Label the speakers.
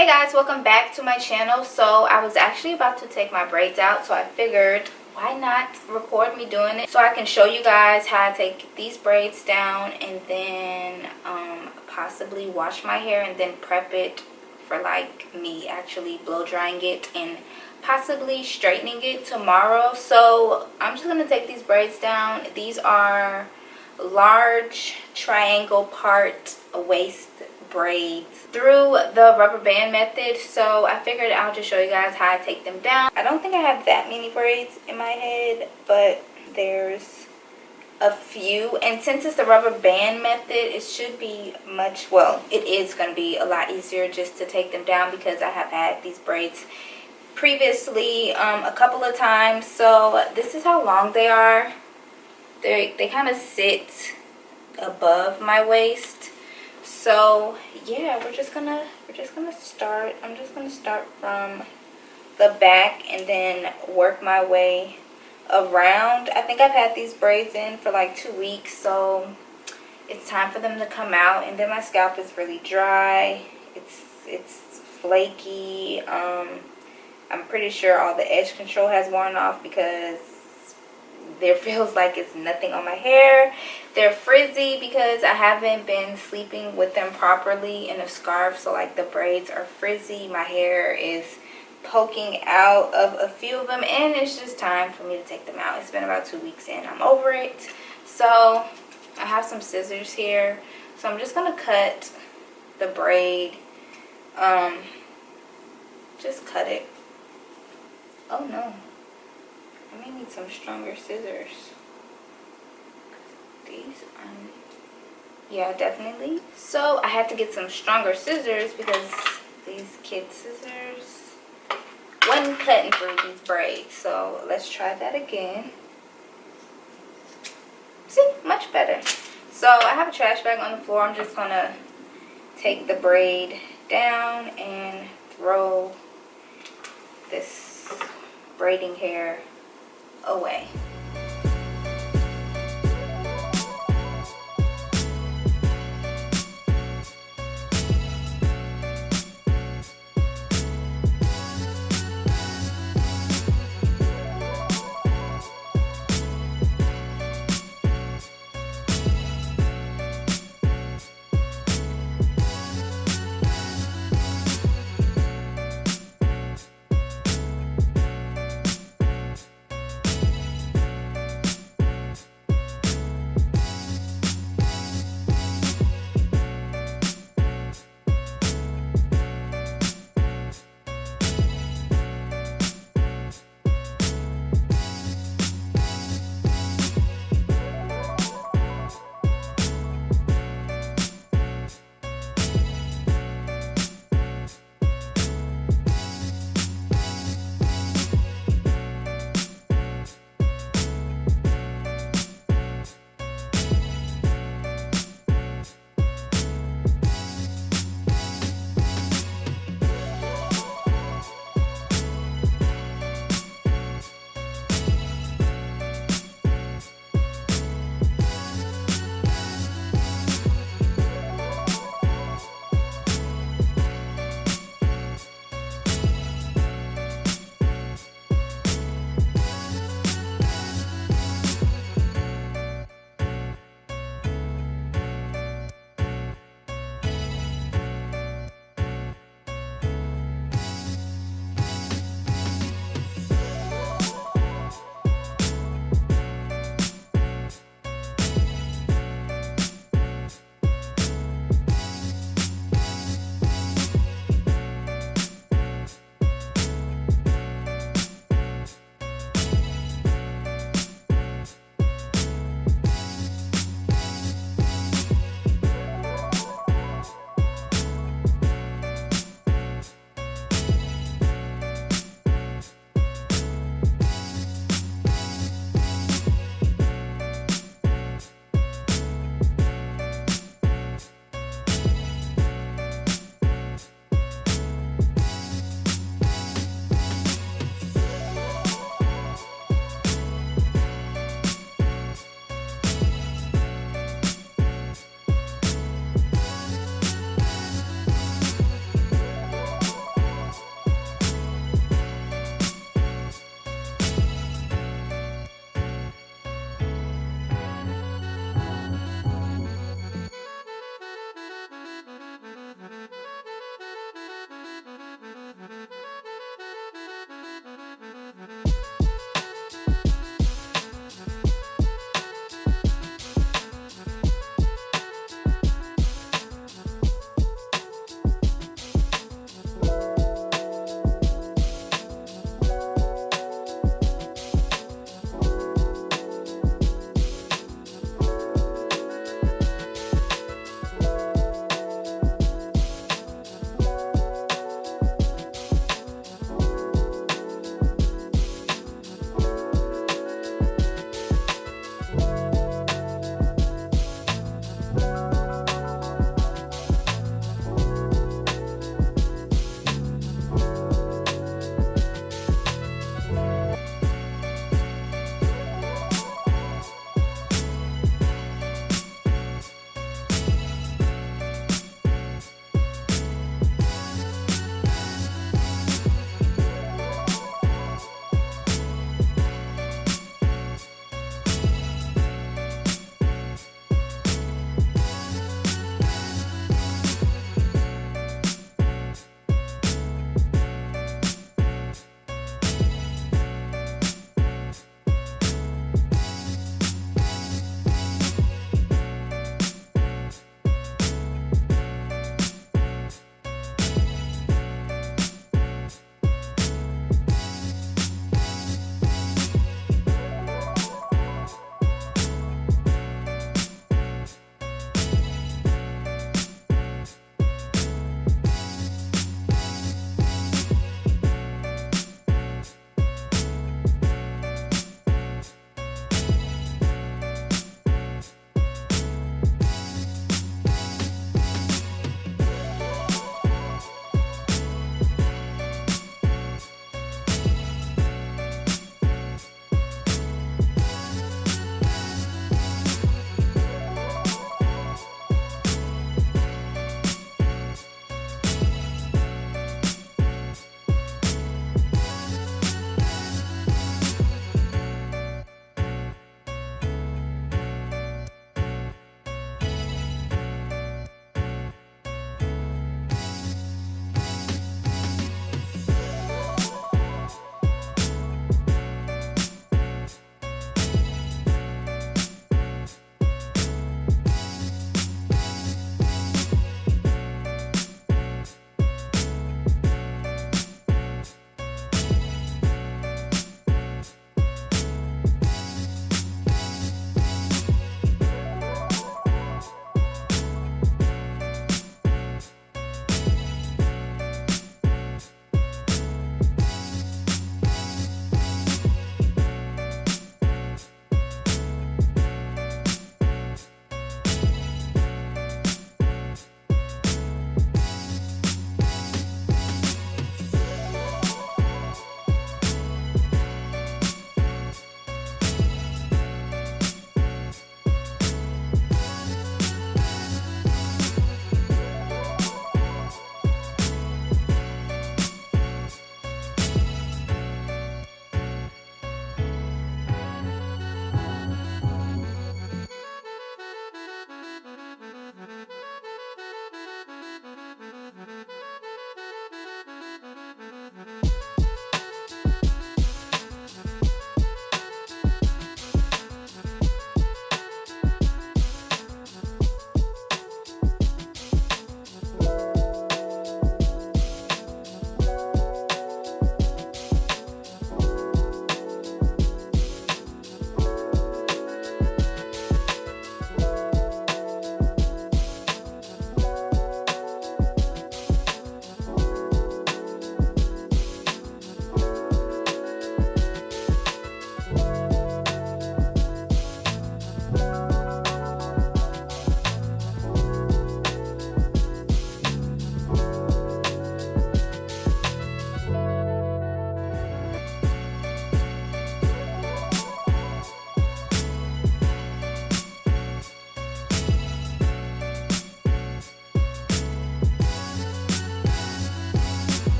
Speaker 1: Hey guys, welcome back to my channel. So I was actually about to take my braids out, so I figured why not record me doing it so I can show you guys how I take these braids down and then possibly wash my hair and then prep it for like me actually blow drying it and possibly straightening it tomorrow. So I'm just gonna take these braids down. These are large triangle part waist braids through the rubber band method, so I figured I'll just show you guys how I take them down. I don't think I have that many braids in my head, but there's a few, and since it's the rubber band method, it should be much, well, it is going to be a lot easier just to take them down because I have had these braids previously a couple of times. So this is how long they are. They kind of sit above my waist. So yeah, we're just gonna start. I'm just gonna start from the back and then work my way around. I think I've had these braids in for like 2 weeks, so it's time for them to come out. And then my scalp is really dry. It's flaky. I'm pretty sure all the edge control has worn off because there feels like it's nothing on my hair. They're frizzy because I haven't been sleeping with them properly in a scarf, so like the braids are frizzy. My hair is poking out of a few of them, and it's just time for me to take them out. It's been about 2 weeks and I'm over it. So I have some scissors here, so I'm just gonna cut the braid. Just cut it. Oh no, I may need some stronger scissors. These, yeah, definitely. So I had to get some stronger scissors because these kid scissors wasn't cutting through these braids. So let's try that again. See, much better. So I have a trash bag on the floor. I'm just gonna take the braid down and throw this braiding hair away.